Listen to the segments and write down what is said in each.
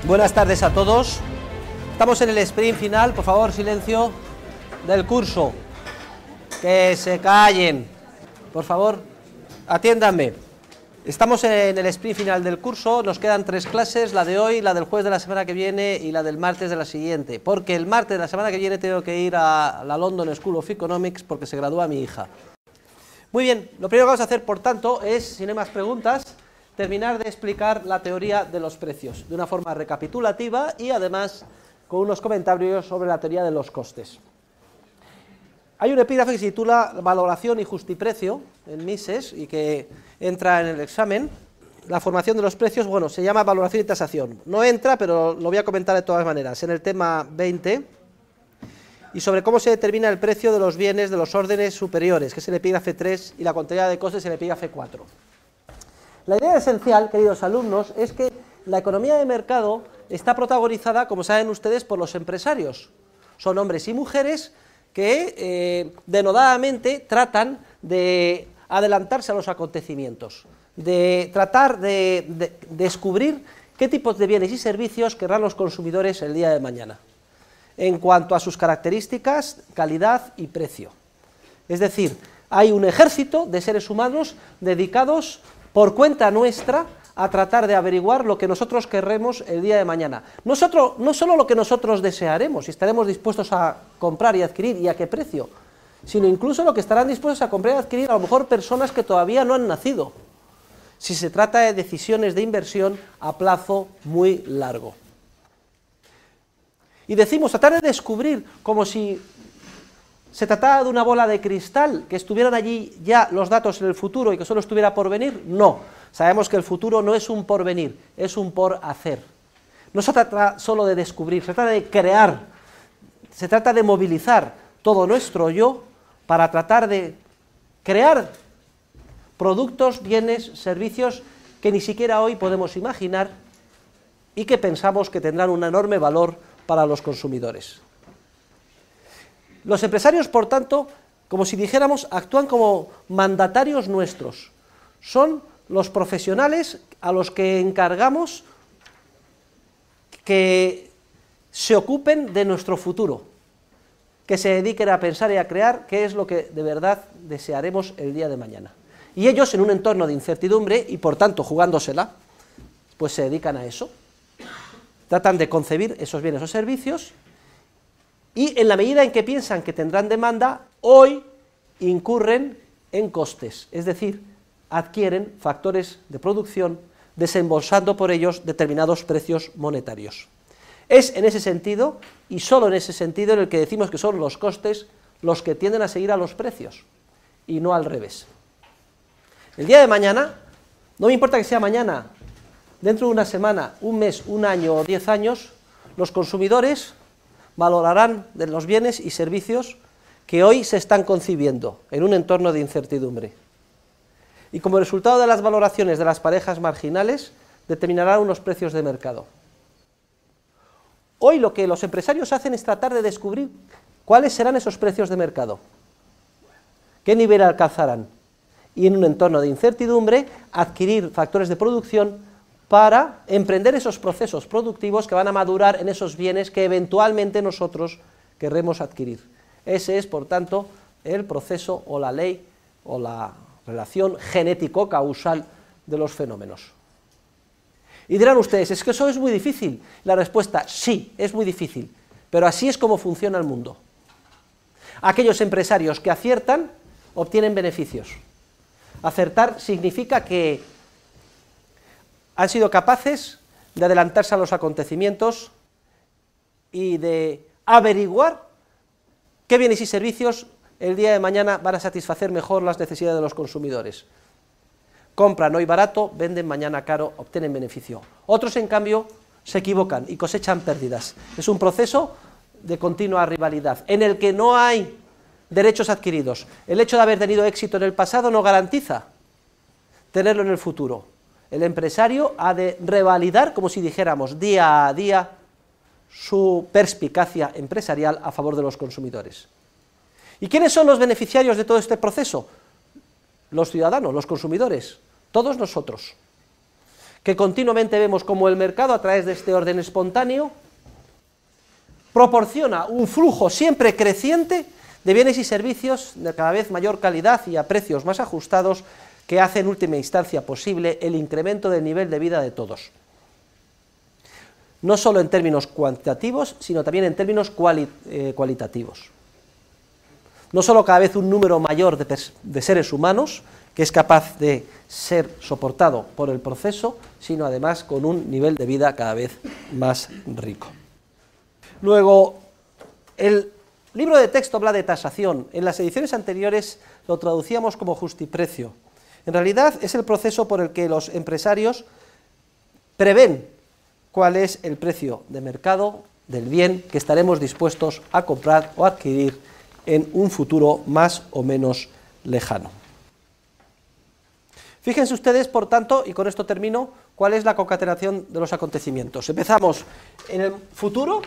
Buenas tardes a todos. Estamos en el sprint final, por favor, silencio, del curso. Que se callen. Por favor, atiéndanme. Estamos en el sprint final del curso, nos quedan 3 clases, la de hoy, la del jueves de la semana que viene y la del martes de la siguiente. Porque el martes de la semana que viene tengo que ir a la London School of Economics porque se gradúa mi hija. Muy bien, lo primero que vamos a hacer, por tanto, es, si no hay más preguntas, terminar de explicar la teoría de los precios, de una forma recapitulativa y además con unos comentarios sobre la teoría de los costes. Hay un epígrafe que se titula Valoración y Justiprecio en Mises y que entra en el examen. La formación de los precios, bueno, se llama valoración y tasación. No entra, pero lo voy a comentar de todas maneras, en el tema 20, y sobre cómo se determina el precio de los bienes de los órdenes superiores, que es el epígrafe 3, y la contabilidad de costes, el epígrafe 4. La idea esencial, queridos alumnos, es que la economía de mercado está protagonizada, como saben ustedes, por los empresarios. Son hombres y mujeres que denodadamente tratan de adelantarse a los acontecimientos, de tratar de descubrir qué tipos de bienes y servicios querrán los consumidores el día de mañana, en cuanto a sus características, calidad y precio. Es decir, hay un ejército de seres humanos dedicados por cuenta nuestra a tratar de averiguar lo que nosotros querremos el día de mañana. No solo lo que nosotros desearemos y estaremos dispuestos a comprar y adquirir y a qué precio, sino incluso lo que estarán dispuestos a comprar y adquirir a lo mejor personas que todavía no han nacido, si se trata de decisiones de inversión a plazo muy largo. Y decimos, tratar de descubrir como si se tratara de una bola de cristal, que estuvieran allí ya los datos en el futuro y que solo estuviera por venir. No, sabemos que el futuro no es un porvenir, es un por hacer. No se trata solo de descubrir, se trata de crear, se trata de movilizar todo nuestro yo para tratar de crear productos, bienes, servicios que ni siquiera hoy podemos imaginar y que pensamos que tendrán un enorme valor para los consumidores. Los empresarios, por tanto, como si dijéramos, actúan como mandatarios nuestros. Son los profesionales a los que encargamos que se ocupen de nuestro futuro, que se dediquen a pensar y a crear qué es lo que de verdad desearemos el día de mañana. Y ellos, en un entorno de incertidumbre y por tanto jugándosela, pues se dedican a eso. Tratan de concebir esos bienes o servicios y en la medida en que piensan que tendrán demanda, hoy incurren en costes, es decir, adquieren factores de producción desembolsando por ellos determinados precios monetarios. Es en ese sentido, y solo en ese sentido, en el que decimos que son los costes los que tienden a seguir a los precios, y no al revés. El día de mañana, no me importa que sea mañana, dentro de una semana, un mes, un año o 10 años, los consumidores valorarán de los bienes y servicios que hoy se están concibiendo en un entorno de incertidumbre. Y como resultado de las valoraciones de las parejas marginales, determinarán unos precios de mercado. Hoy lo que los empresarios hacen es tratar de descubrir cuáles serán esos precios de mercado, qué nivel alcanzarán, y en un entorno de incertidumbre adquirir factores de producción para emprender esos procesos productivos que van a madurar en esos bienes que eventualmente nosotros querremos adquirir. Ese es, por tanto, el proceso o la ley o la relación genético-causal de los fenómenos. Y dirán ustedes, es que eso es muy difícil. La respuesta, sí, es muy difícil, pero así es como funciona el mundo. Aquellos empresarios que aciertan obtienen beneficios. Acertar significa que han sido capaces de adelantarse a los acontecimientos y de averiguar qué bienes y servicios el día de mañana van a satisfacer mejor las necesidades de los consumidores. Compran hoy barato, venden mañana caro, obtienen beneficio. Otros, en cambio, se equivocan y cosechan pérdidas. Es un proceso de continua rivalidad, en el que no hay derechos adquiridos. El hecho de haber tenido éxito en el pasado no garantiza tenerlo en el futuro. El empresario ha de revalidar, como si dijéramos, día a día, su perspicacia empresarial a favor de los consumidores. ¿Y quiénes son los beneficiarios de todo este proceso? Los ciudadanos, los consumidores, todos nosotros. que continuamente vemos como el mercado, a través de este orden espontáneo, proporciona un flujo siempre creciente de bienes y servicios de cada vez mayor calidad y a precios más ajustados, que hace en última instancia posible el incremento del nivel de vida de todos. No solo en términos cuantitativos, sino también en términos cualitativos. No solo cada vez un número mayor de seres humanos, que es capaz de ser soportado por el proceso, sino además con un nivel de vida cada vez más rico. Luego, el libro de texto habla de tasación. En las ediciones anteriores lo traducíamos como justiprecio. En realidad es el proceso por el que los empresarios prevén cuál es el precio de mercado del bien que estaremos dispuestos a comprar o adquirir en un futuro más o menos lejano. Fíjense ustedes, por tanto, y con esto termino, cuál es la concatenación de los acontecimientos. Empezamos en el futuro,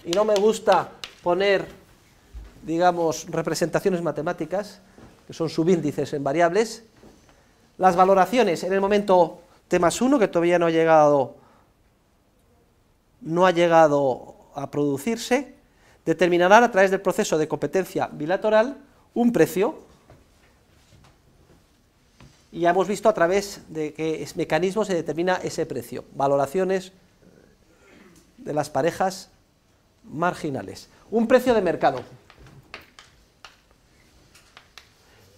y no me gusta poner, digamos, representaciones matemáticas, que son subíndices en variables. Las valoraciones en el momento T+1, que todavía no ha llegado a producirse, determinarán a través del proceso de competencia bilateral un precio, y ya hemos visto a través de qué mecanismo se determina ese precio, valoraciones de las parejas marginales, un precio de mercado.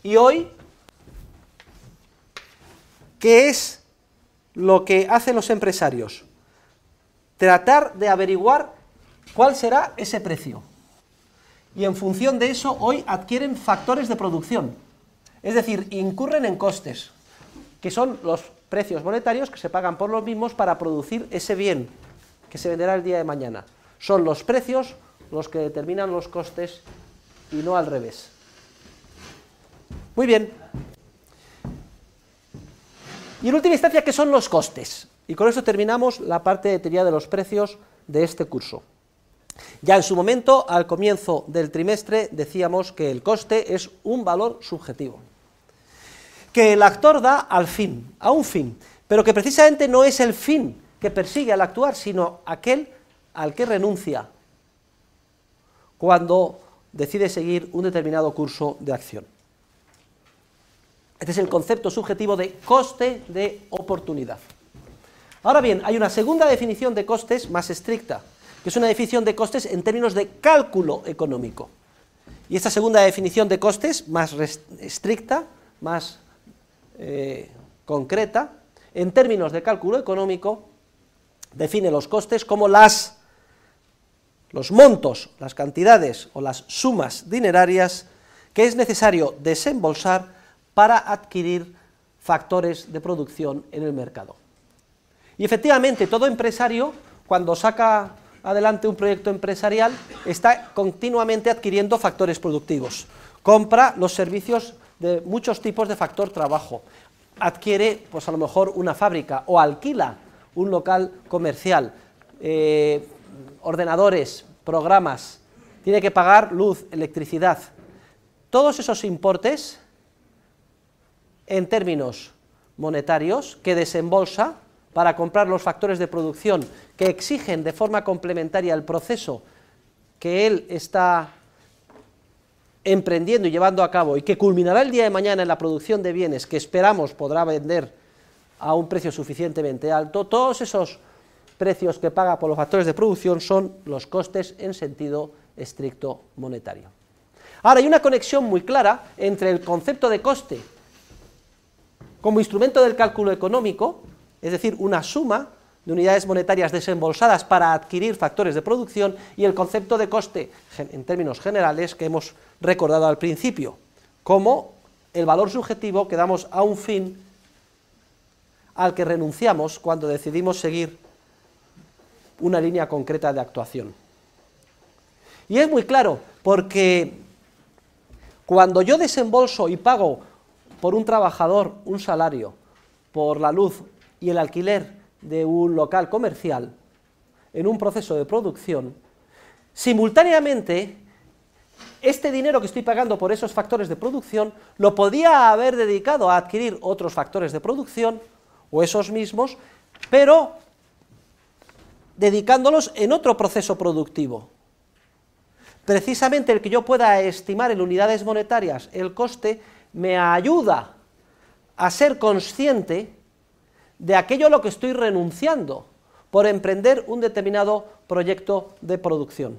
Y hoy, ¿qué es lo que hacen los empresarios? Tratar de averiguar cuál será ese precio. Y en función de eso, hoy adquieren factores de producción. Es decir, incurren en costes, que son los precios monetarios que se pagan por los mismos para producir ese bien que se venderá el día de mañana. Son los precios los que determinan los costes y no al revés. Muy bien. Y en última instancia, ¿qué son los costes? Y con esto terminamos la parte de teoría de los precios de este curso. Ya en su momento, al comienzo del trimestre, decíamos que el coste es un valor subjetivo, que el actor da al fin, a un fin, pero que precisamente no es el fin que persigue al actuar, sino aquel al que renuncia cuando decide seguir un determinado curso de acción. Este es el concepto subjetivo de coste de oportunidad. Ahora bien, hay una segunda definición de costes más estricta, que es una definición de costes en términos de cálculo económico. Y esta segunda definición de costes, más estricta, más concreta, en términos de cálculo económico, define los costes como los montos, las cantidades o las sumas dinerarias que es necesario desembolsar para adquirir factores de producción en el mercado. Y efectivamente, todo empresario, cuando saca adelante un proyecto empresarial, está continuamente adquiriendo factores productivos. Compra los servicios de muchos tipos de factor trabajo, adquiere, pues a lo mejor, una fábrica o alquila un local comercial, ordenadores, programas, tiene que pagar luz, electricidad. Todos esos importes, en términos monetarios, que desembolsa para comprar los factores de producción que exigen de forma complementaria el proceso que él está emprendiendo y llevando a cabo y que culminará el día de mañana en la producción de bienes que esperamos podrá vender a un precio suficientemente alto, todos esos precios que paga por los factores de producción son los costes en sentido estricto monetario. Ahora, hay una conexión muy clara entre el concepto de coste como instrumento del cálculo económico, es decir, una suma de unidades monetarias desembolsadas para adquirir factores de producción, y el concepto de coste en términos generales que hemos recordado al principio, como el valor subjetivo que damos a un fin al que renunciamos cuando decidimos seguir una línea concreta de actuación. Y es muy claro, porque cuando yo desembolso y pago por un trabajador un salario, por la luz y el alquiler de un local comercial, en un proceso de producción, simultáneamente, este dinero que estoy pagando por esos factores de producción, lo podía haber dedicado a adquirir otros factores de producción, o esos mismos, pero dedicándolos en otro proceso productivo. Precisamente el que yo pueda estimar en unidades monetarias el coste me ayuda a ser consciente de aquello a lo que estoy renunciando por emprender un determinado proyecto de producción.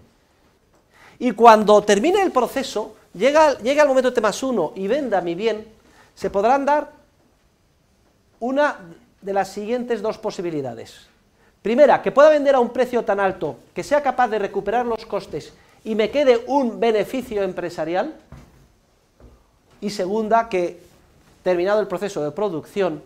Y cuando termine el proceso, llega el momento T+1 y venda mi bien, se podrán dar una de las siguientes dos posibilidades. Primera, que pueda vender a un precio tan alto que sea capaz de recuperar los costes y me quede un beneficio empresarial. Y segunda, que terminado el proceso de producción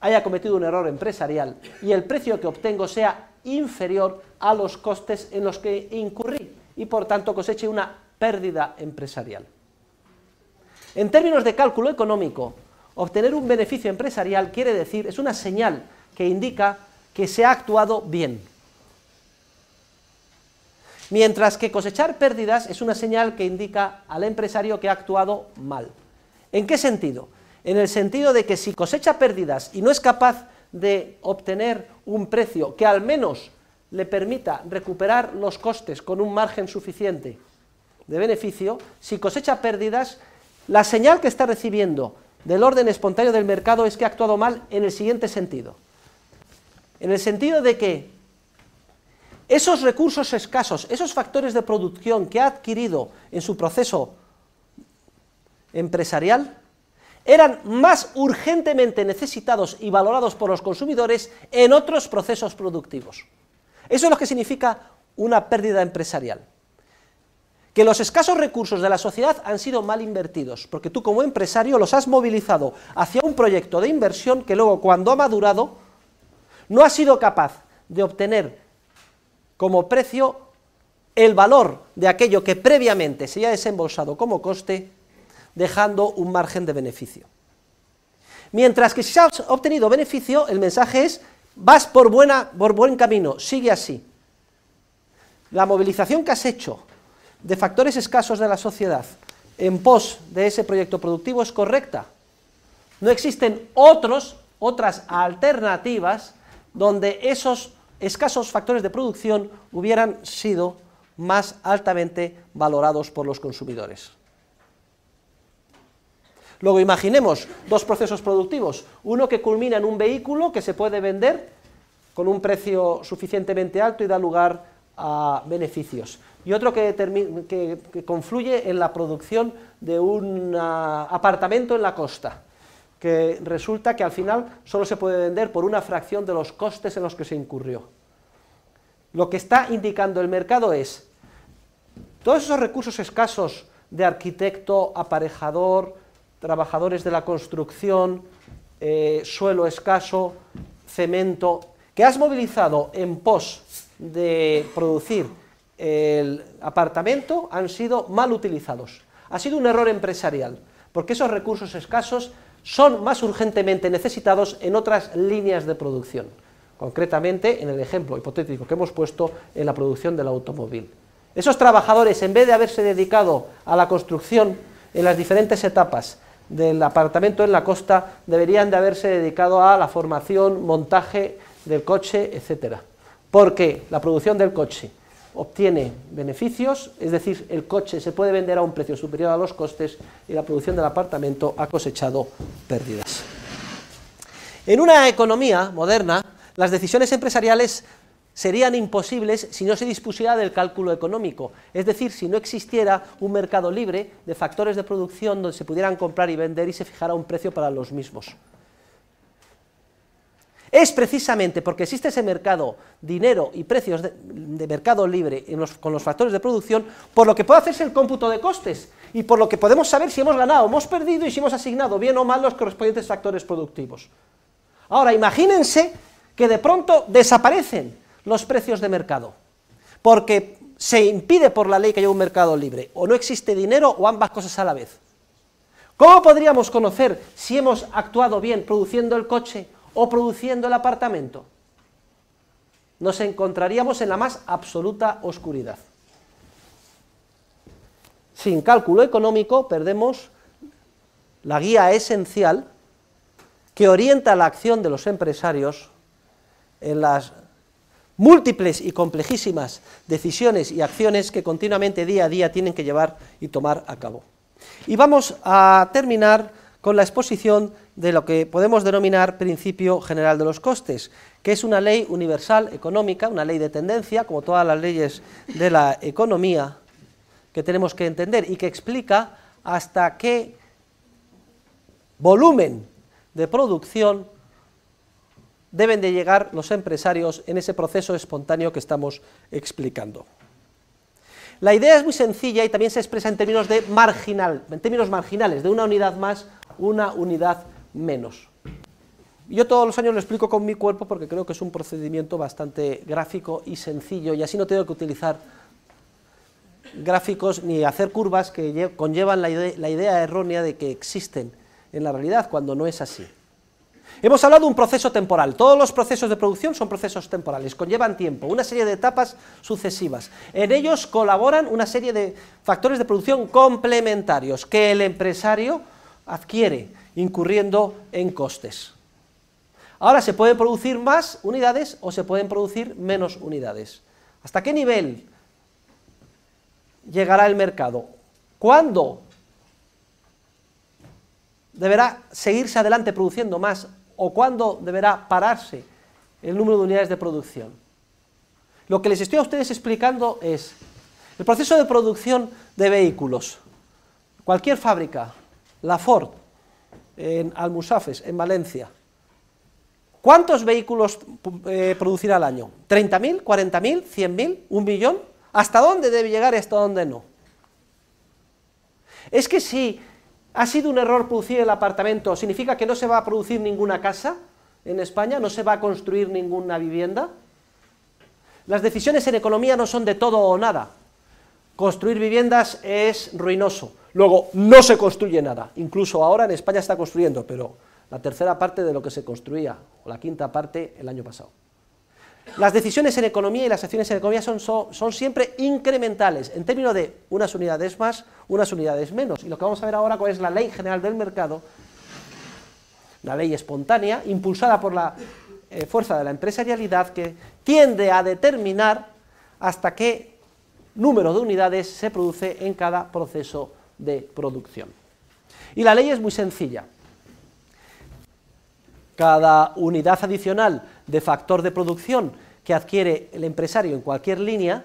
haya cometido un error empresarial y el precio que obtengo sea inferior a los costes en los que incurrí y por tanto coseche una pérdida empresarial. En términos de cálculo económico, obtener un beneficio empresarial quiere decir, es una señal que indica que se ha actuado bien. Mientras que cosechar pérdidas es una señal que indica al empresario que ha actuado mal. ¿En qué sentido? En el sentido de que si cosecha pérdidas y no es capaz de obtener un precio que al menos le permita recuperar los costes con un margen suficiente de beneficio, si cosecha pérdidas, la señal que está recibiendo del orden espontáneo del mercado es que ha actuado mal en el siguiente sentido. En el sentido de que esos recursos escasos, esos factores de producción que ha adquirido en su proceso empresarial, eran más urgentemente necesitados y valorados por los consumidores en otros procesos productivos. Eso es lo que significa una pérdida empresarial. Que los escasos recursos de la sociedad han sido mal invertidos, porque tú como empresario los has movilizado hacia un proyecto de inversión que luego, cuando ha madurado, no ha sido capaz de obtener como precio el valor de aquello que previamente se ha desembolsado como coste, dejando un margen de beneficio. Mientras que si se ha obtenido beneficio, el mensaje es: vas por buen camino, sigue así. La movilización que has hecho de factores escasos de la sociedad en pos de ese proyecto productivo es correcta. No existen otras alternativas donde esos escasos factores de producción hubieran sido más altamente valorados por los consumidores. Luego imaginemos dos procesos productivos, uno que culmina en un vehículo que se puede vender con un precio suficientemente alto y da lugar a beneficios, y otro que confluye en la producción de un apartamento en la costa, que resulta que al final solo se puede vender por una fracción de los costes en los que se incurrió. Lo que está indicando el mercado es: todos esos recursos escasos de arquitecto, aparejador, trabajadores de la construcción, suelo escaso, cemento, que has movilizado en pos de producir el apartamento, han sido mal utilizados. Ha sido un error empresarial, porque esos recursos escasos son más urgentemente necesitados en otras líneas de producción, concretamente en el ejemplo hipotético que hemos puesto en la producción del automóvil. Esos trabajadores, en vez de haberse dedicado a la construcción en las diferentes etapas del apartamento en la costa, deberían de haberse dedicado a la formación, montaje del coche, etcétera, porque la producción del coche obtiene beneficios, es decir, el coche se puede vender a un precio superior a los costes, y la producción del apartamento ha cosechado pérdidas. En una economía moderna, las decisiones empresariales serían imposibles si no se dispusiera del cálculo económico, es decir, si no existiera un mercado libre de factores de producción donde se pudieran comprar y vender y se fijara un precio para los mismos. Es precisamente porque existe ese mercado, dinero y precios de mercado libre con los factores de producción, por lo que puede hacerse el cómputo de costes y por lo que podemos saber si hemos ganado o hemos perdido y si hemos asignado bien o mal los correspondientes factores productivos. Ahora, imagínense que de pronto desaparecen los precios de mercado, porque se impide por la ley que haya un mercado libre, o no existe dinero, o ambas cosas a la vez. ¿Cómo podríamos conocer si hemos actuado bien produciendo el coche o produciendo el apartamento? Nos encontraríamos en la más absoluta oscuridad. Sin cálculo económico perdemos la guía esencial que orienta la acción de los empresarios en las múltiples y complejísimas decisiones y acciones que continuamente día a día tienen que llevar y tomar a cabo. Y vamos a terminar con la exposición de lo que podemos denominar principio general de los costes, que es una ley universal económica, una ley de tendencia, como todas las leyes de la economía, que tenemos que entender y que explica hasta qué volumen de producción deben de llegar los empresarios en ese proceso espontáneo que estamos explicando. La idea es muy sencilla y también se expresa en términos marginales, de una unidad más, una unidad menos. Yo todos los años lo explico con mi cuerpo porque creo que es un procedimiento bastante gráfico y sencillo, y así no tengo que utilizar gráficos ni hacer curvas que conllevan la idea errónea de que existen en la realidad, cuando no es así. Hemos hablado de un proceso temporal. Todos los procesos de producción son procesos temporales, conllevan tiempo, una serie de etapas sucesivas. En ellos colaboran una serie de factores de producción complementarios que el empresario adquiere, incurriendo en costes. Ahora, se pueden producir más unidades o se pueden producir menos unidades. ¿Hasta qué nivel llegará el mercado? ¿Cuándo deberá seguirse adelante produciendo más o cuándo deberá pararse el número de unidades de producción? Lo que les estoy a ustedes explicando es el proceso de producción de vehículos. Cualquier fábrica, la Ford, en Almusafes, en Valencia, ¿cuántos vehículos producirá al año? ¿30.000, 40.000, 100.000, 1 millón? ¿Hasta dónde debe llegar y hasta dónde no? Es que si ha sido un error producir el apartamento, ¿significa que no se va a producir ninguna casa en España? ¿No se va a construir ninguna vivienda? Las decisiones en economía no son de todo o nada. Construir viviendas es ruinoso. Luego, no se construye nada. Incluso ahora en España está construyendo, pero la tercera parte de lo que se construía, o la quinta parte el año pasado. Las decisiones en economía y las acciones en economía son siempre incrementales, en términos de unas unidades más, unas unidades menos. Y lo que vamos a ver ahora es la ley general del mercado, la ley espontánea, impulsada por la fuerza de la empresarialidad, que tiende a determinar hasta qué número de unidades se produce en cada proceso de producción. Y la ley es muy sencilla. Cada unidad adicional de factor de producción que adquiere el empresario en cualquier línea,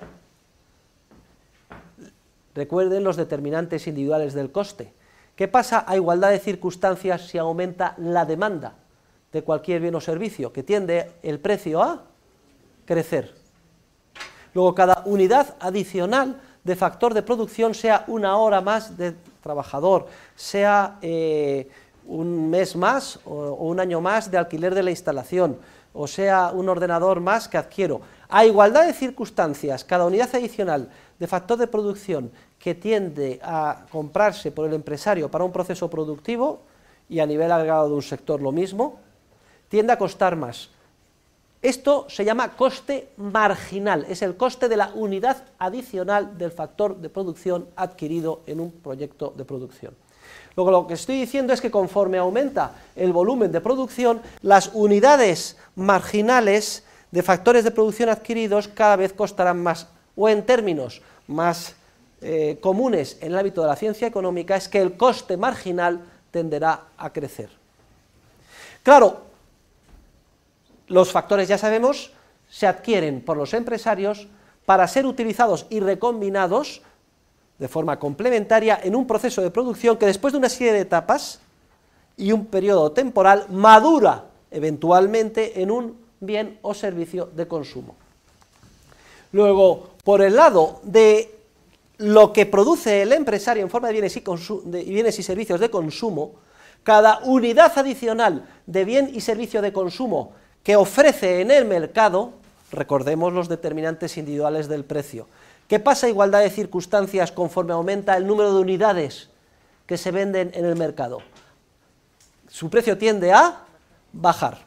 recuerden los determinantes individuales del coste. ¿Qué pasa a igualdad de circunstancias si aumenta la demanda de cualquier bien o servicio? Que tiende el precio a crecer. Luego, cada unidad adicional de factor de producción, sea una hora más de trabajador, sea un mes más o un año más de alquiler de la instalación, o sea un ordenador más que adquiero, a igualdad de circunstancias, cada unidad adicional de factor de producción que tiende a comprarse por el empresario para un proceso productivo, y a nivel agregado de un sector lo mismo, tiende a costar más. Esto se llama coste marginal, es el coste de la unidad adicional del factor de producción adquirido en un proyecto de producción. Luego, lo que estoy diciendo es que conforme aumenta el volumen de producción, las unidades marginales de factores de producción adquiridos cada vez costarán más, o en términos más comunes en el ámbito de la ciencia económica, es que el coste marginal tenderá a crecer. Claro, los factores, ya sabemos, se adquieren por los empresarios para ser utilizados y recombinados de forma complementaria en un proceso de producción que, después de una serie de etapas y un periodo temporal, madura eventualmente en un bien o servicio de consumo. Luego, por el lado de lo que produce el empresario en forma de bienes y servicios de consumo, cada unidad adicional de bien y servicio de consumo que ofrece en el mercado, recordemos los determinantes individuales del precio. ¿Qué pasa a igualdad de circunstancias conforme aumenta el número de unidades que se venden en el mercado? Su precio tiende a bajar.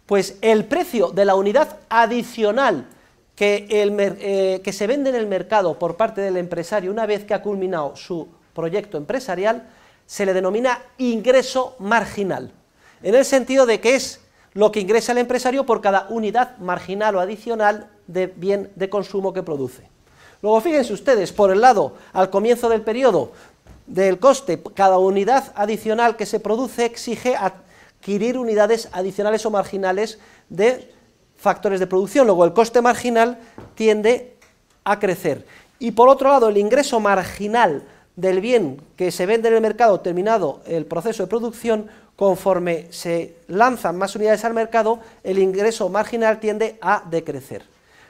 Pues el precio de la unidad adicional que se vende en el mercado por parte del empresario una vez que ha culminado su proyecto empresarial se le denomina ingreso marginal, en el sentido de que es lo que ingresa el empresario por cada unidad marginal o adicional de bien de consumo que produce. Luego fíjense ustedes, por el lado, al comienzo del periodo del coste, cada unidad adicional que se produce exige adquirir unidades adicionales o marginales de factores de producción, luego el coste marginal tiende a crecer. Y por otro lado, el ingreso marginal del bien que se vende en el mercado terminado el proceso de producción, conforme se lanzan más unidades al mercado, el ingreso marginal tiende a decrecer.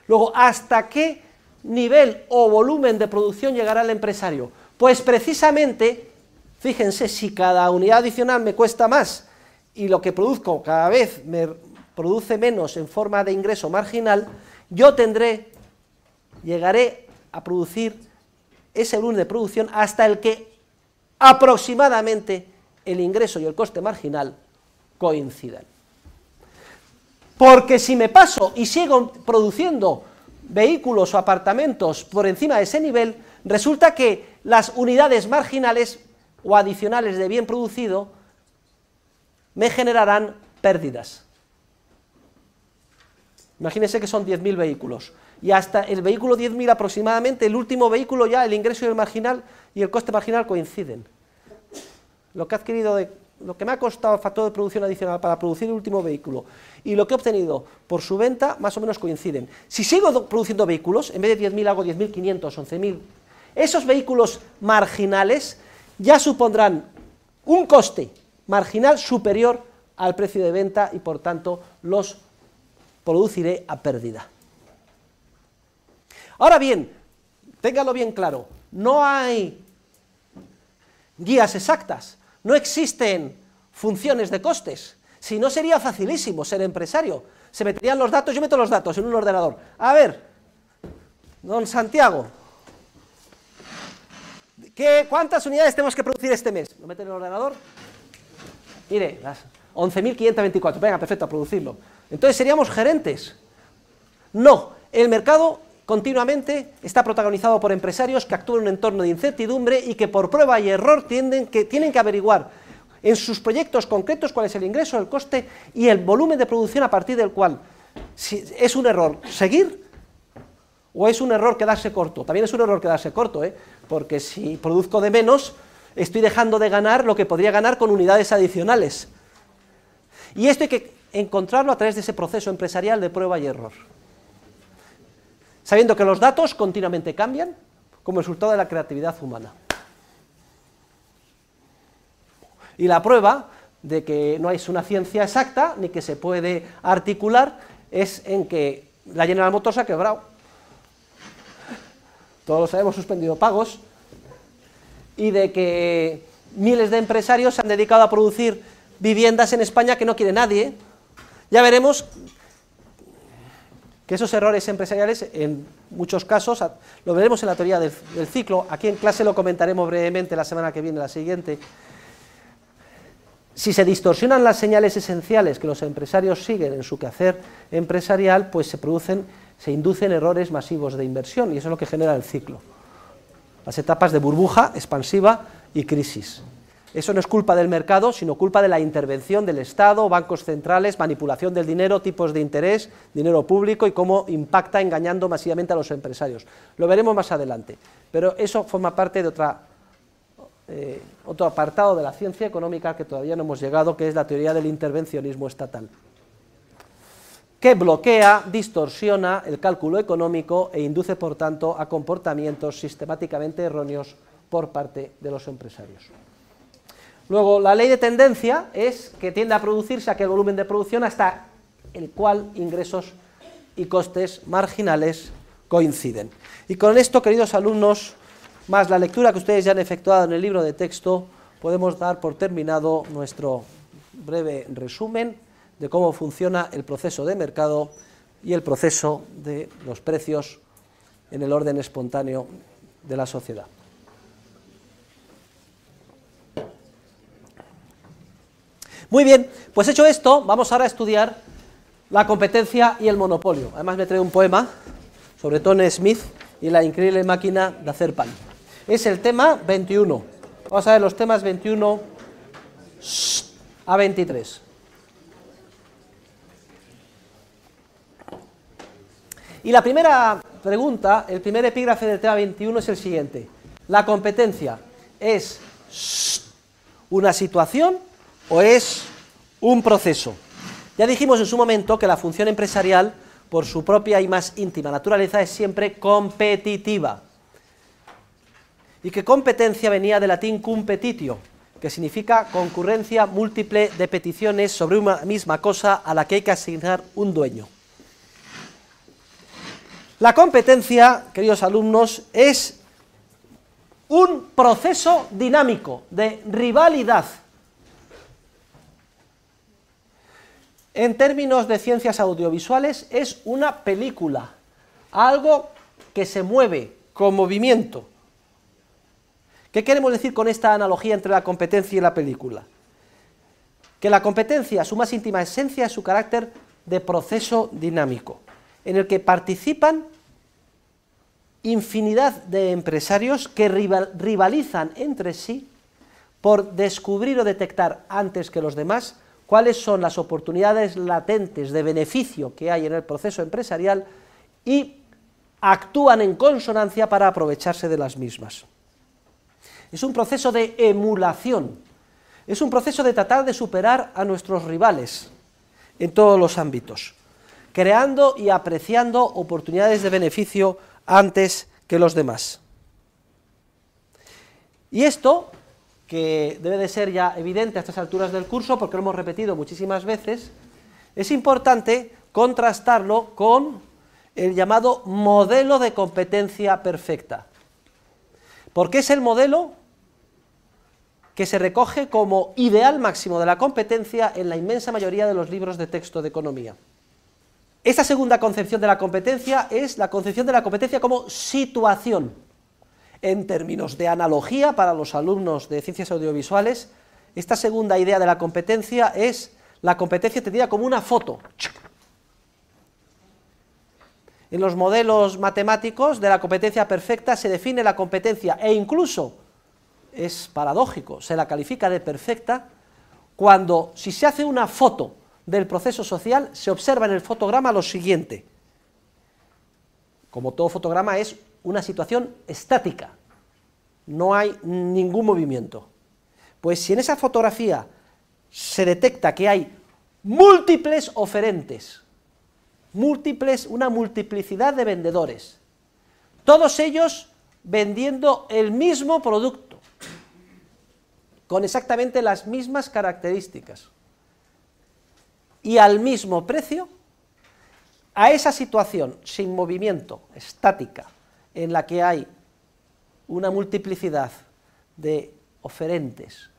Luego, ¿hasta qué nivel o volumen de producción llegará el empresario? Pues precisamente, fíjense, si cada unidad adicional me cuesta más y lo que produzco cada vez me produce menos en forma de ingreso marginal, yo llegaré a producir ese volumen de producción hasta el que aproximadamente el ingreso y el coste marginal coincidan. Porque si me paso y sigo produciendo vehículos o apartamentos por encima de ese nivel, resulta que las unidades marginales o adicionales de bien producido me generarán pérdidas. Imagínense que son 10.000 vehículos, y hasta el vehículo 10.000 aproximadamente, el último vehículo ya, el ingreso y el marginal y el coste marginal coinciden. Lo que he adquirido, lo que me ha costado el factor de producción adicional para producir el último vehículo y lo que he obtenido por su venta, más o menos coinciden. Si sigo produciendo vehículos, en vez de 10.000 hago 10.500, 11.000, esos vehículos marginales ya supondrán un coste marginal superior al precio de venta y por tanto los produciré a pérdida. Ahora bien, téngalo bien claro, no hay guías exactas, no existen funciones de costes, si no sería facilísimo ser empresario, se meterían los datos, yo meto los datos en un ordenador, a ver, don Santiago, ¿cuántas unidades tenemos que producir este mes? Lo mete en el ordenador, mire, las 11.524, venga, perfecto, a producirlo. Entonces seríamos gerentes. No, el mercado continuamente está protagonizado por empresarios que actúan en un entorno de incertidumbre y que por prueba y error tienen que averiguar en sus proyectos concretos cuál es el ingreso, el coste y el volumen de producción a partir del cual, si es un error seguir o es un error quedarse corto. También es un error quedarse corto, porque si produzco de menos, estoy dejando de ganar lo que podría ganar con unidades adicionales. Y esto hay que encontrarlo a través de ese proceso empresarial de prueba y error, sabiendo que los datos continuamente cambian como resultado de la creatividad humana. Y la prueba de que no es una ciencia exacta, ni que se puede articular, es en que la General Motors ha quebrado. Todos lo sabemos, suspendido pagos, y de que miles de empresarios se han dedicado a producir viviendas en España que no quiere nadie. Ya veremos que esos errores empresariales, en muchos casos, lo veremos en la teoría del ciclo, aquí en clase lo comentaremos brevemente la semana que viene, la siguiente. Si se distorsionan las señales esenciales que los empresarios siguen en su quehacer empresarial, pues se inducen errores masivos de inversión, y eso es lo que genera el ciclo. Las etapas de burbuja expansiva y crisis. Eso no es culpa del mercado, sino culpa de la intervención del Estado, bancos centrales, manipulación del dinero, tipos de interés, dinero público y cómo impacta engañando masivamente a los empresarios. Lo veremos más adelante, pero eso forma parte de otro apartado de la ciencia económica que todavía no hemos llegado, que es la teoría del intervencionismo estatal, que bloquea, distorsiona el cálculo económico e induce, por tanto, a comportamientos sistemáticamente erróneos por parte de los empresarios. Luego, la ley de tendencia es que tiende a producirse aquel volumen de producción hasta el cual ingresos y costes marginales coinciden. Y con esto, queridos alumnos, más la lectura que ustedes ya han efectuado en el libro de texto, podemos dar por terminado nuestro breve resumen de cómo funciona el proceso de mercado y el proceso de los precios en el orden espontáneo de la sociedad. Muy bien, pues hecho esto, vamos ahora a estudiar la competencia y el monopolio. Además me traigo un poema sobre Tony Smith y la increíble máquina de hacer pan. Es el tema 21. Vamos a ver los temas 21 a 23. Y la primera pregunta, el primer epígrafe del tema 21 es el siguiente. ¿La competencia es una situación o es un proceso? Ya dijimos en su momento que la función empresarial, por su propia y más íntima naturaleza, es siempre competitiva. Y que competencia venía del latín competitio, que significa concurrencia múltiple de peticiones sobre una misma cosa a la que hay que asignar un dueño. La competencia, queridos alumnos, es un proceso dinámico de rivalidad. En términos de ciencias audiovisuales, es una película, algo que se mueve con movimiento. ¿Qué queremos decir con esta analogía entre la competencia y la película? Que la competencia, su más íntima esencia, es su carácter de proceso dinámico, en el que participan infinidad de empresarios que rivalizan entre sí por descubrir o detectar antes que los demás cuáles son las oportunidades latentes de beneficio que hay en el proceso empresarial y actúan en consonancia para aprovecharse de las mismas. Es un proceso de emulación, es un proceso de tratar de superar a nuestros rivales en todos los ámbitos, creando y apreciando oportunidades de beneficio antes que los demás. Y esto, que debe de ser ya evidente a estas alturas del curso, porque lo hemos repetido muchísimas veces, es importante contrastarlo con el llamado modelo de competencia perfecta, porque es el modelo que se recoge como ideal máximo de la competencia en la inmensa mayoría de los libros de texto de economía. Esta segunda concepción de la competencia es la concepción de la competencia como situación. En términos de analogía para los alumnos de ciencias audiovisuales, esta segunda idea de la competencia es la competencia entendida como una foto. En los modelos matemáticos de la competencia perfecta se define la competencia e incluso, es paradójico, se la califica de perfecta cuando, si se hace una foto del proceso social, se observa en el fotograma lo siguiente. Como todo fotograma es una situación estática, no hay ningún movimiento. Pues si en esa fotografía se detecta que hay múltiples oferentes, una multiplicidad de vendedores, todos ellos vendiendo el mismo producto, con exactamente las mismas características, y al mismo precio, a esa situación sin movimiento, estática, en la que hay una multiplicidad de oferentes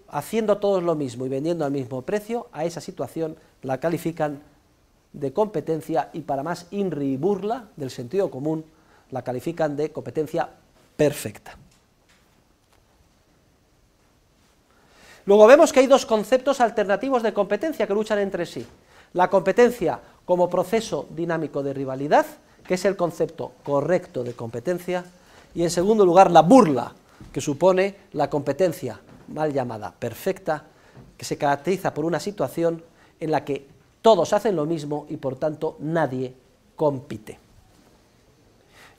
haciendo todos lo mismo y vendiendo al mismo precio, a esa situación la califican de competencia y, para más inri y burla del sentido común, la califican de competencia perfecta. Luego vemos que hay dos conceptos alternativos de competencia que luchan entre sí. La competencia como proceso dinámico de rivalidad, que es el concepto correcto de competencia, y en segundo lugar la burla, que supone la competencia mal llamada perfecta, que se caracteriza por una situación en la que todos hacen lo mismo y por tanto nadie compite.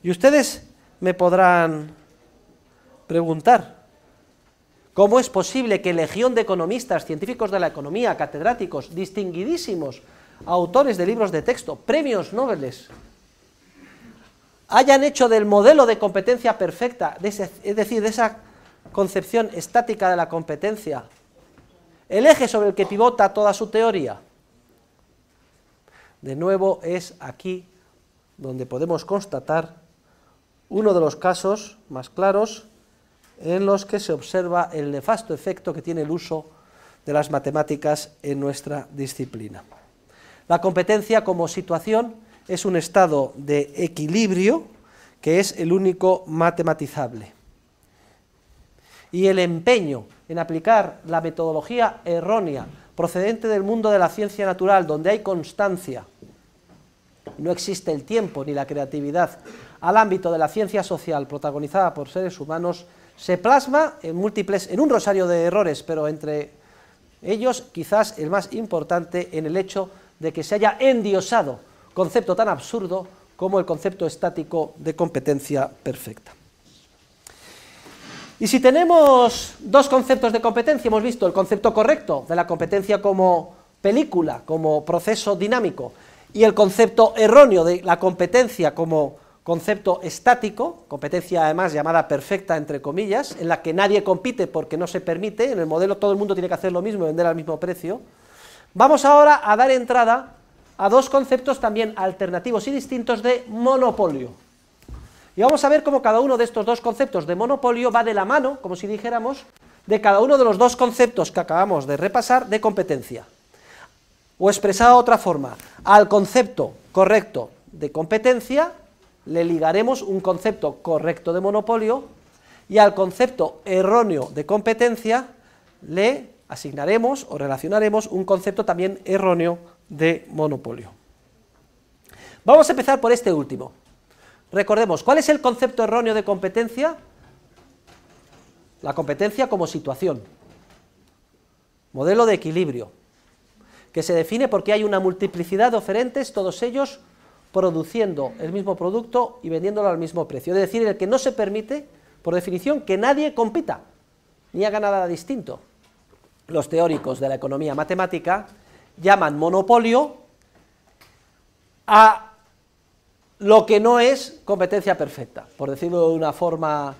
Y ustedes me podrán preguntar, ¿cómo es posible que legión de economistas, científicos de la economía, catedráticos, distinguidísimos, autores de libros de texto, premios Nobel, hayan hecho del modelo de competencia perfecta, es decir, de esa concepción estática de la competencia, el eje sobre el que pivota toda su teoría? De nuevo es aquí donde podemos constatar uno de los casos más claros en los que se observa el nefasto efecto que tiene el uso de las matemáticas en nuestra disciplina. La competencia como situación es un estado de equilibrio que es el único matematizable. Y el empeño en aplicar la metodología errónea procedente del mundo de la ciencia natural, donde hay constancia, no existe el tiempo ni la creatividad, al ámbito de la ciencia social protagonizada por seres humanos, se plasma en un rosario de errores, pero entre ellos quizás el más importante en el hecho de que se haya endiosado concepto tan absurdo como el concepto estático de competencia perfecta. Y si tenemos dos conceptos de competencia, hemos visto el concepto correcto de la competencia como película, como proceso dinámico, y el concepto erróneo de la competencia como concepto estático, competencia además llamada perfecta entre comillas, en la que nadie compite porque no se permite, en el modelo todo el mundo tiene que hacer lo mismo y vender al mismo precio. Vamos ahora a dar entrada a dos conceptos también alternativos y distintos de monopolio. Y vamos a ver cómo cada uno de estos dos conceptos de monopolio va de la mano, como si dijéramos, de cada uno de los dos conceptos que acabamos de repasar de competencia. O expresado de otra forma, al concepto correcto de competencia le ligaremos un concepto correcto de monopolio y al concepto erróneo de competencia le asignaremos o relacionaremos un concepto también erróneo de monopolio. Vamos a empezar por este último. Recordemos, ¿cuál es el concepto erróneo de competencia? La competencia como situación, modelo de equilibrio, que se define porque hay una multiplicidad de oferentes, todos ellos produciendo el mismo producto y vendiéndolo al mismo precio, es decir, el que no se permite, por definición, que nadie compita, ni haga nada distinto. Los teóricos de la economía matemática llaman monopolio a lo que no es competencia perfecta, por decirlo de una forma,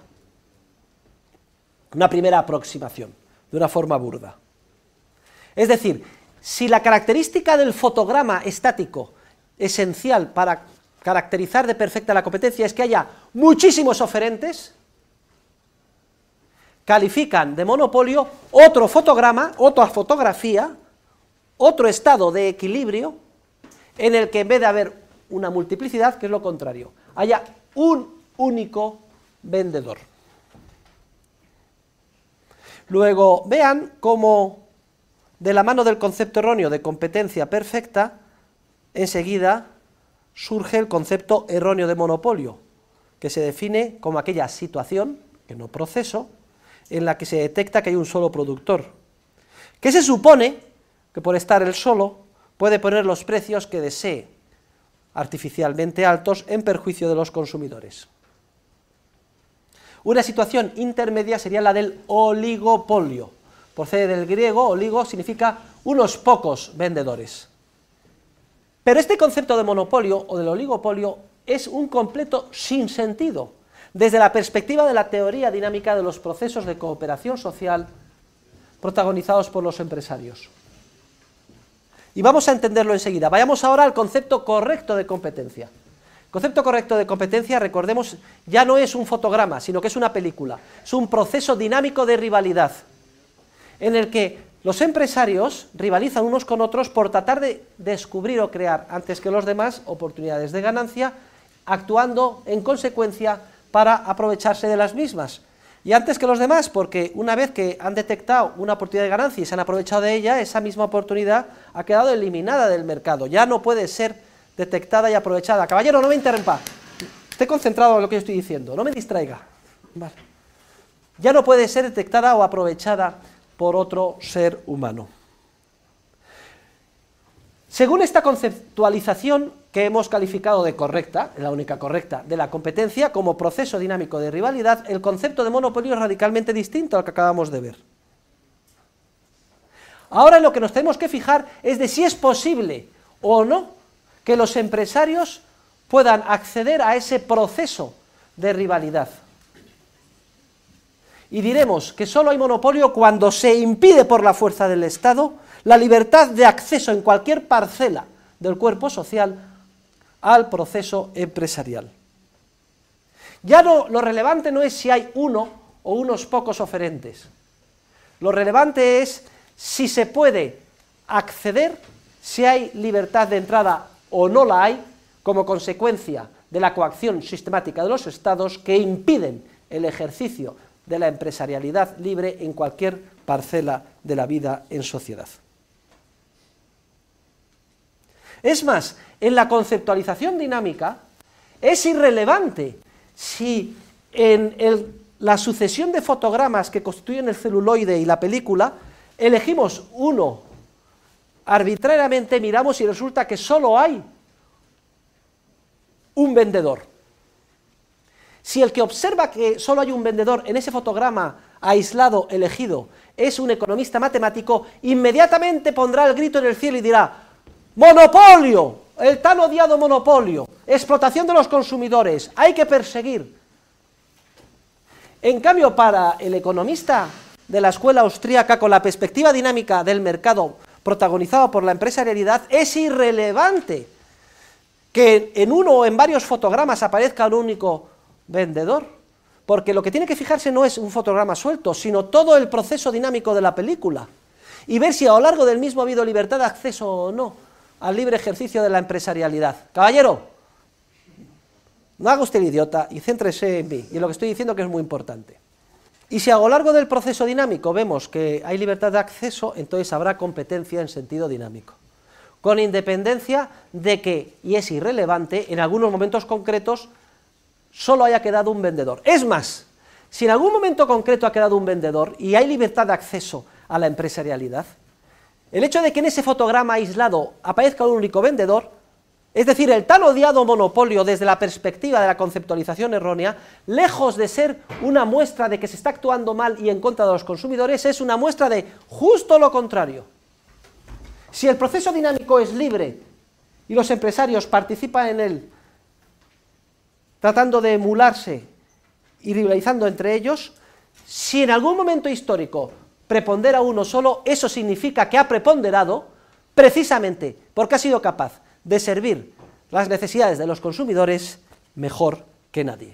una primera aproximación, de una forma burda. Es decir, si la característica del fotograma estático esencial para caracterizar de perfecta la competencia es que haya muchísimos oferentes, califican de monopolio otro fotograma, otra fotografía, otro estado de equilibrio en el que en vez de haber una multiplicidad, que es lo contrario, haya un único vendedor. Luego, vean cómo de la mano del concepto erróneo de competencia perfecta, enseguida surge el concepto erróneo de monopolio, que se define como aquella situación, que no proceso, en la que se detecta que hay un solo productor, que se supone que por estar él solo puede poner los precios que desee, artificialmente altos en perjuicio de los consumidores. Una situación intermedia sería la del oligopolio. Procede del griego, oligo significa unos pocos vendedores. Pero este concepto de monopolio o del oligopolio es un completo sinsentido desde la perspectiva de la teoría dinámica de los procesos de cooperación social protagonizados por los empresarios. Y vamos a entenderlo enseguida. Vayamos ahora al concepto correcto de competencia. El concepto correcto de competencia, recordemos, ya no es un fotograma, sino que es una película. Es un proceso dinámico de rivalidad, en el que los empresarios rivalizan unos con otros por tratar de descubrir o crear, antes que los demás, oportunidades de ganancia, actuando en consecuencia para aprovecharse de las mismas. Y antes que los demás, porque una vez que han detectado una oportunidad de ganancia y se han aprovechado de ella, esa misma oportunidad ha quedado eliminada del mercado, ya no puede ser detectada y aprovechada. Caballero, no me interrumpa, esté concentrado en lo que yo estoy diciendo, no me distraiga. Vale. Ya no puede ser detectada o aprovechada por otro ser humano. Según esta conceptualización que hemos calificado de correcta, la única correcta, de la competencia como proceso dinámico de rivalidad, el concepto de monopolio es radicalmente distinto al que acabamos de ver. Ahora lo que nos tenemos que fijar es de si es posible o no que los empresarios puedan acceder a ese proceso de rivalidad. Y diremos que solo hay monopolio cuando se impide por la fuerza del Estado la libertad de acceso en cualquier parcela del cuerpo social al proceso empresarial. Ya no, lo relevante no es si hay uno o unos pocos oferentes. Lo relevante es si se puede acceder, si hay libertad de entrada o no la hay, como consecuencia de la coacción sistemática de los estados que impiden el ejercicio de la empresarialidad libre en cualquier parcela de la vida en sociedad. Es más, en la conceptualización dinámica es irrelevante si en la sucesión de fotogramas que constituyen el celuloide y la película elegimos uno arbitrariamente, miramos y resulta que solo hay un vendedor. Si el que observa que solo hay un vendedor en ese fotograma aislado, elegido, es un economista matemático, inmediatamente pondrá el grito en el cielo y dirá: ¡monopolio! El tan odiado monopolio, explotación de los consumidores, hay que perseguir. En cambio, para el economista de la escuela austríaca, con la perspectiva dinámica del mercado protagonizado por la empresarialidad, es irrelevante que en uno o en varios fotogramas aparezca un único vendedor, porque lo que tiene que fijarse no es un fotograma suelto, sino todo el proceso dinámico de la película, y ver si a lo largo del mismo ha habido libertad de acceso o no al libre ejercicio de la empresarialidad. Caballero, no haga usted el idiota y céntrese en mí, y en lo que estoy diciendo, que es muy importante. Y si a lo largo del proceso dinámico vemos que hay libertad de acceso, entonces habrá competencia en sentido dinámico, con independencia de que, y es irrelevante, en algunos momentos concretos solo haya quedado un vendedor. Es más, si en algún momento concreto ha quedado un vendedor y hay libertad de acceso a la empresarialidad, el hecho de que en ese fotograma aislado aparezca un único vendedor, es decir, el tan odiado monopolio desde la perspectiva de la conceptualización errónea, lejos de ser una muestra de que se está actuando mal y en contra de los consumidores, es una muestra de justo lo contrario. Si el proceso dinámico es libre y los empresarios participan en él tratando de emularse y rivalizando entre ellos, si en algún momento histórico prepondera uno solo, eso significa que ha preponderado precisamente porque ha sido capaz de servir las necesidades de los consumidores mejor que nadie.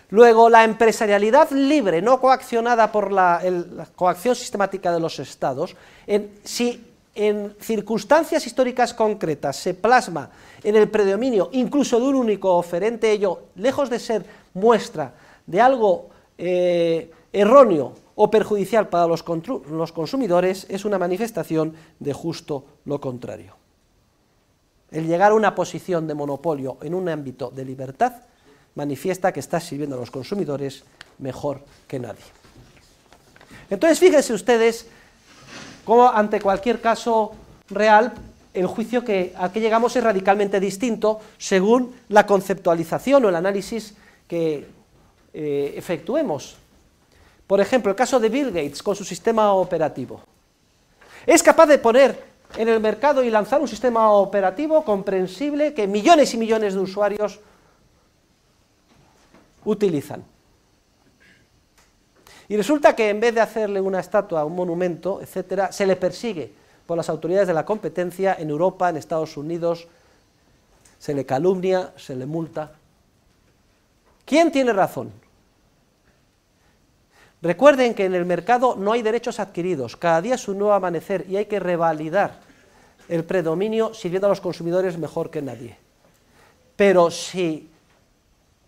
Luego, la empresarialidad libre, no coaccionada por la coacción sistemática de los estados, si en circunstancias históricas concretas se plasma en el predominio incluso de un único oferente, ello, lejos de ser muestra de algo erróneo o perjudicial para los consumidores, es una manifestación de justo lo contrario. El llegar a una posición de monopolio en un ámbito de libertad manifiesta que está sirviendo a los consumidores mejor que nadie. Entonces, fíjense ustedes cómo ante cualquier caso real el juicio al que llegamos es radicalmente distinto según la conceptualización o el análisis que efectuemos. Por ejemplo, el caso de Bill Gates con su sistema operativo. Es capaz de poner en el mercado y lanzar un sistema operativo comprensible que millones y millones de usuarios utilizan. Y resulta que en vez de hacerle una estatua, un monumento, etcétera, se le persigue por las autoridades de la competencia en Europa, en Estados Unidos, se le calumnia, se le multa. ¿Quién tiene razón? Recuerden que en el mercado no hay derechos adquiridos, cada día es un nuevo amanecer y hay que revalidar el predominio sirviendo a los consumidores mejor que nadie. Pero si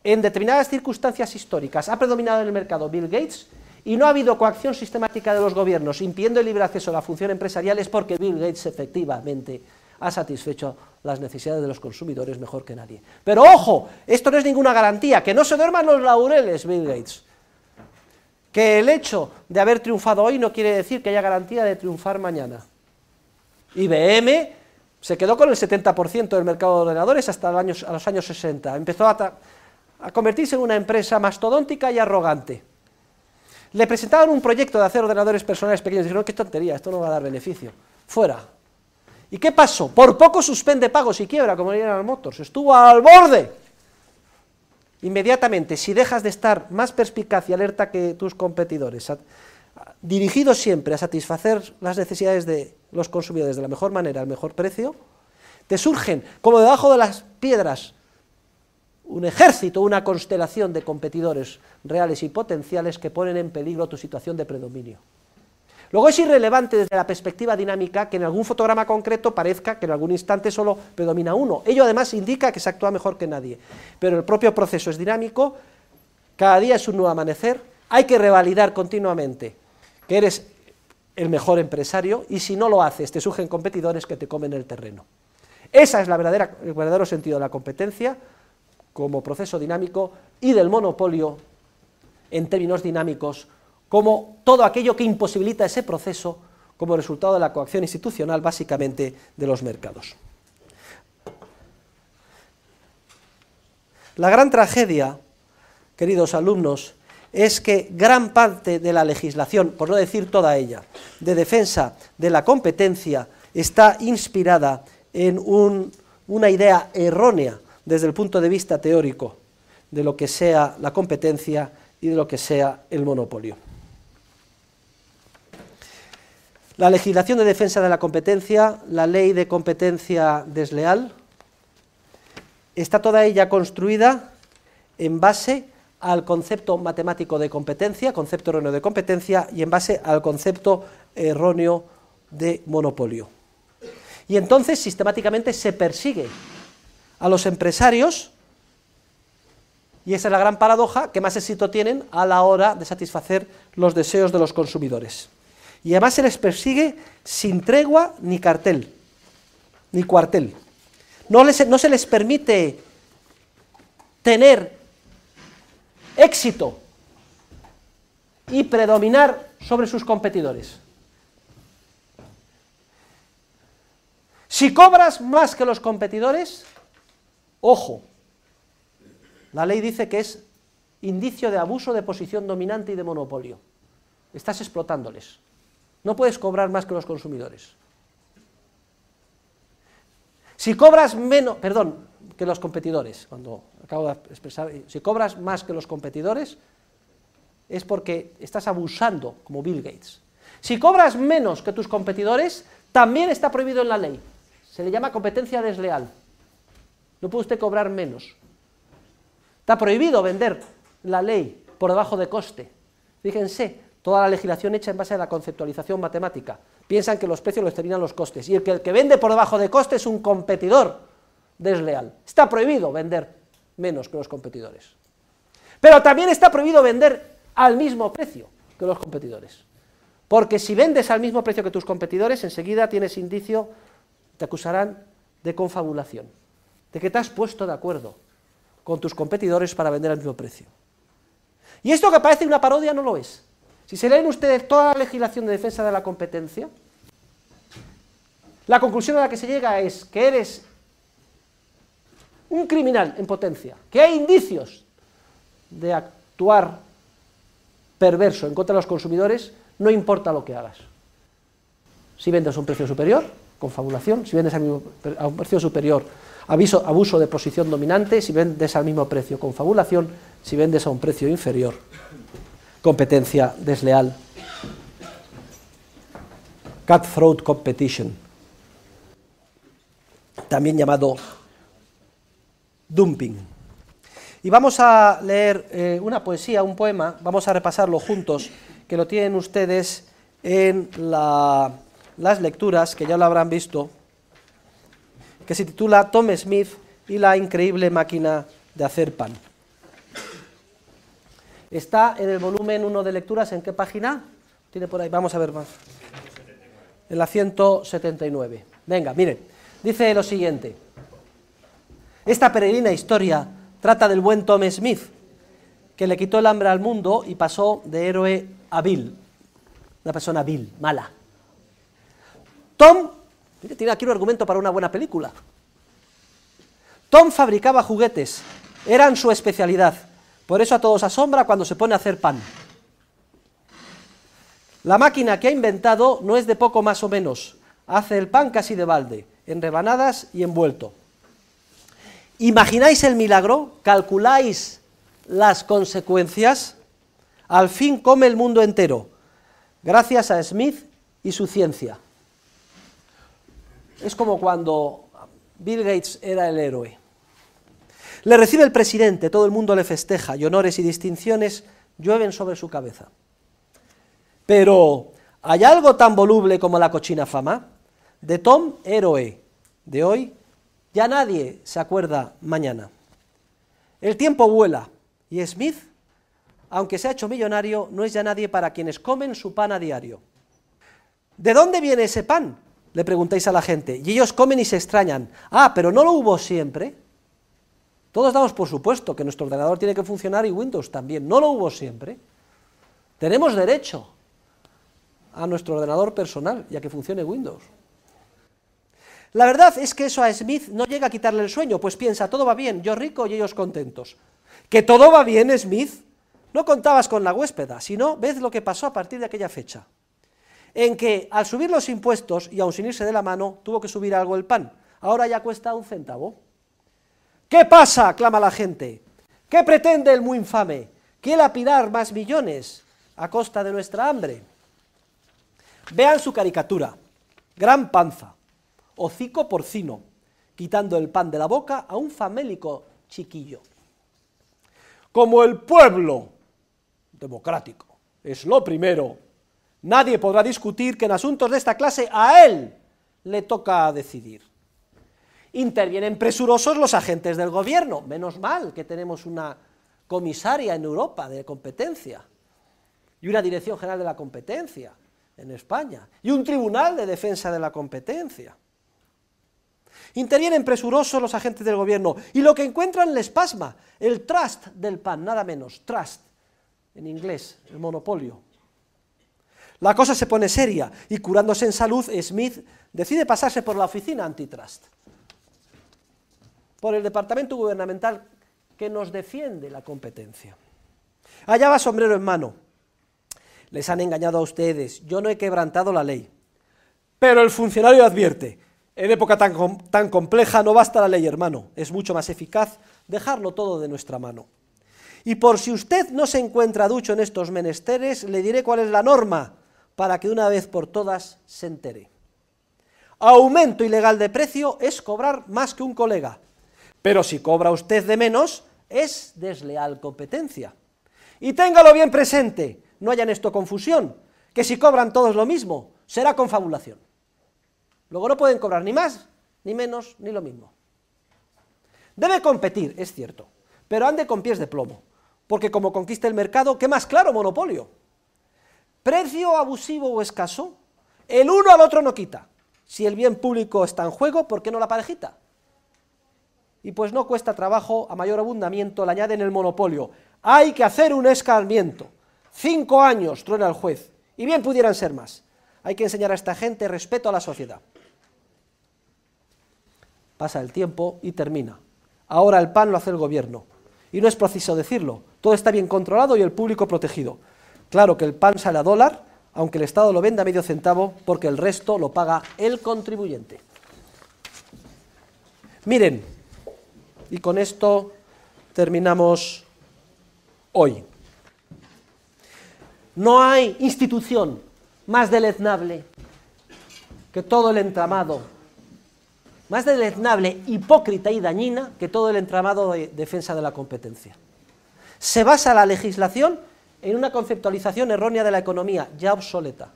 en determinadas circunstancias históricas ha predominado en el mercado Bill Gates y no ha habido coacción sistemática de los gobiernos impidiendo el libre acceso a la función empresarial, es porque Bill Gates efectivamente ha satisfecho las necesidades de los consumidores mejor que nadie. Pero ojo, esto no es ninguna garantía, que no se duerman los laureles Bill Gates. Que el hecho de haber triunfado hoy no quiere decir que haya garantía de triunfar mañana. IBM se quedó con el 70% del mercado de ordenadores hasta los años 60. Empezó a convertirse en una empresa mastodóntica y arrogante. Le presentaron un proyecto de hacer ordenadores personales pequeños y dijeron: qué tontería, esto no va a dar beneficio. Fuera. ¿Y qué pasó? Por poco suspende pagos y quiebra, como General Motors. Estuvo al borde. Inmediatamente, si dejas de estar más perspicaz y alerta que tus competidores, dirigido siempre a satisfacer las necesidades de los consumidores de la mejor manera, al mejor precio, te surgen, como debajo de las piedras, un ejército, una constelación de competidores reales y potenciales que ponen en peligro tu situación de predominio. Luego es irrelevante desde la perspectiva dinámica que en algún fotograma concreto parezca que en algún instante solo predomina uno. Ello además indica que se actúa mejor que nadie. Pero el propio proceso es dinámico, cada día es un nuevo amanecer, hay que revalidar continuamente que eres el mejor empresario y si no lo haces te surgen competidores que te comen el terreno. Ese es el verdadero sentido de la competencia como proceso dinámico y del monopolio en términos dinámicos como todo aquello que imposibilita ese proceso como resultado de la coacción institucional básicamente de los mercados. La gran tragedia, queridos alumnos, es que gran parte de la legislación, por no decir toda ella, de defensa de la competencia está inspirada en una idea errónea desde el punto de vista teórico de lo que sea la competencia y de lo que sea el monopolio. La legislación de defensa de la competencia, la ley de competencia desleal, está toda ella construida en base al concepto matemático de competencia, concepto erróneo de competencia, y en base al concepto erróneo de monopolio. Y entonces sistemáticamente se persigue a los empresarios, y esa es la gran paradoja, que más éxito tienen a la hora de satisfacer los deseos de los consumidores. Y además se les persigue sin tregua ni cartel, ni cuartel. No se les permite tener éxito y predominar sobre sus competidores. Si cobras más que los competidores, ojo, la ley dice que es indicio de abuso de posición dominante y de monopolio. Estás explotándoles. No puedes cobrar más que los consumidores. Si cobras menos, perdón, que los competidores, cuando acabo de expresar, si cobras más que los competidores, es porque estás abusando, como Bill Gates. Si cobras menos que tus competidores, también está prohibido en la ley. Se le llama competencia desleal. No puede usted cobrar menos. Está prohibido vender la ley por debajo de coste. Fíjense, toda la legislación hecha en base a la conceptualización matemática. Piensan que los precios los determinan los costes, y el que vende por debajo de coste es un competidor desleal. Está prohibido vender menos que los competidores. Pero también está prohibido vender al mismo precio que los competidores. Porque si vendes al mismo precio que tus competidores, enseguida tienes indicio, te acusarán de confabulación, de que te has puesto de acuerdo con tus competidores para vender al mismo precio. Y esto que parece una parodia no lo es. Si se leen ustedes toda la legislación de defensa de la competencia, la conclusión a la que se llega es que eres un criminal en potencia, que hay indicios de actuar perverso en contra de los consumidores, no importa lo que hagas. Si vendes a un precio superior, confabulación; si vendes a un precio superior, abuso de posición dominante; si vendes al mismo precio, confabulación; si vendes a un precio inferior, competencia desleal, cutthroat competition, también llamado dumping. Y vamos a leer una poesía, un poema, vamos a repasarlo juntos, que lo tienen ustedes en las lecturas, que ya lo habrán visto, que se titula Tom Smith y la increíble máquina de hacer pan. Está en el volumen 1 de lecturas. ¿En qué página? Tiene por ahí, vamos a ver más. En la 179. Venga, miren, dice lo siguiente. Esta peregrina historia trata del buen Tom Smith, que le quitó el hambre al mundo y pasó de héroe a vil, una persona vil, mala. Tom, mire, tiene aquí un argumento para una buena película. Tom fabricaba juguetes, eran su especialidad. Por eso a todos asombra cuando se pone a hacer pan. La máquina que ha inventado no es de poco más o menos. Hace el pan casi de balde, en rebanadas y envuelto. ¿Imagináis el milagro? ¿Calculáis las consecuencias? Al fin come el mundo entero, gracias a Smith y su ciencia. Es como cuando Bill Gates era el héroe. Le recibe el presidente, todo el mundo le festeja, y honores y distinciones llueven sobre su cabeza. Pero, ¿hay algo tan voluble como la cochina fama? De Tom, héroe de hoy, ya nadie se acuerda mañana. El tiempo vuela, y Smith, aunque se ha hecho millonario, no es ya nadie para quienes comen su pan a diario. ¿De dónde viene ese pan?, le preguntáis a la gente, y ellos comen y se extrañan. Ah, pero ¿no lo hubo siempre? Todos damos por supuesto que nuestro ordenador tiene que funcionar y Windows también. ¿No lo hubo siempre? Tenemos derecho a nuestro ordenador personal y a que funcione Windows. La verdad es que eso a Smith no llega a quitarle el sueño, pues piensa, todo va bien, yo rico y ellos contentos. ¿Que todo va bien, Smith? No contabas con la huéspeda, sino ved lo que pasó a partir de aquella fecha, en que al subir los impuestos, y aun sin irse de la mano, tuvo que subir algo el pan. Ahora ya cuesta 1 centavo. ¿Qué pasa?, clama la gente. ¿Qué pretende el muy infame? ¿Quiere lapidar más millones a costa de nuestra hambre? Vean su caricatura, gran panza, hocico porcino, quitando el pan de la boca a un famélico chiquillo. Como el pueblo democrático es lo primero, nadie podrá discutir que en asuntos de esta clase a él le toca decidir. Intervienen presurosos los agentes del gobierno, menos mal que tenemos una comisaria en Europa de competencia, y una Dirección General de la Competencia en España, y un Tribunal de Defensa de la Competencia. Intervienen presurosos los agentes del gobierno, y lo que encuentran les pasma, el trust del pan, nada menos, trust, en inglés, el monopolio. La cosa se pone seria, y curándose en salud, Smith decide pasarse por la oficina antitrust, por el departamento gubernamental que nos defiende la competencia. Allá va sombrero en mano. Les han engañado a ustedes, yo no he quebrantado la ley. Pero el funcionario advierte, en época tan compleja no basta la ley, hermano, es mucho más eficaz dejarlo todo de nuestra mano. Y por si usted no se encuentra ducho en estos menesteres, le diré cuál es la norma, para que de una vez por todas se entere. Aumento ilegal de precio es cobrar más que un colega, pero si cobra usted de menos, es desleal competencia. Y téngalo bien presente, no haya en esto confusión, que si cobran todos lo mismo, será confabulación. Luego no pueden cobrar ni más, ni menos, ni lo mismo. Debe competir, es cierto, pero ande con pies de plomo, porque como conquista el mercado, ¿qué más claro monopolio? Precio abusivo o escaso, el uno al otro no quita. Si el bien público está en juego, ¿por qué no la parejita? Y pues no cuesta trabajo, a mayor abundamiento le añaden el monopolio. Hay que hacer un escarmiento. 5 años, truena el juez, y bien pudieran ser más. Hay que enseñar a esta gente respeto a la sociedad. Pasa el tiempo y termina. Ahora el pan lo hace el gobierno. Y no es preciso decirlo, todo está bien controlado y el público protegido. Claro que el pan sale a dólar, aunque el Estado lo venda a medio centavo, porque el resto lo paga el contribuyente. Miren, y con esto terminamos hoy. No hay institución más deleznable que todo el entramado, más deleznable, hipócrita y dañina que todo el entramado de defensa de la competencia. Se basa la legislación en una conceptualización errónea de la economía, ya obsoleta.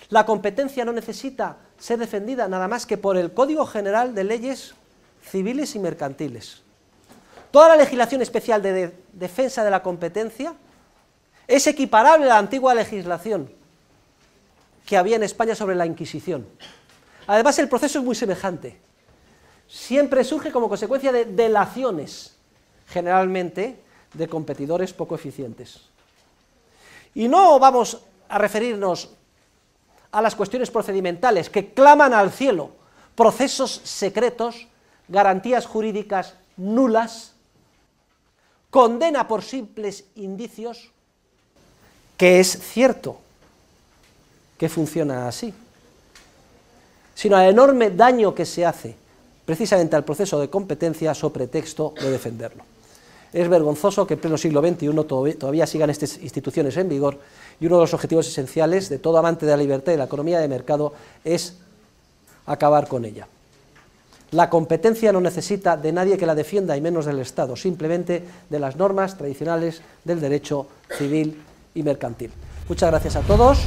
La competencia no necesita ser defendida nada más que por el Código General de Leyes Civiles y Mercantiles. Toda la legislación especial de defensa de la competencia es equiparable a la antigua legislación que había en España sobre la Inquisición. Además, el proceso es muy semejante. Siempre surge como consecuencia de delaciones, generalmente de competidores poco eficientes. Y no vamos a referirnos a las cuestiones procedimentales que claman al cielo, procesos secretos, garantías jurídicas nulas, condena por simples indicios, que es cierto que funciona así, sino al enorme daño que se hace precisamente al proceso de competencia sobre pretexto de defenderlo. Es vergonzoso que en pleno siglo XXI todavía sigan estas instituciones en vigor, y uno de los objetivos esenciales de todo amante de la libertad y de la economía de mercado es acabar con ella. La competencia no necesita de nadie que la defienda, y menos del Estado, simplemente de las normas tradicionales del derecho civil y mercantil. Muchas gracias a todos.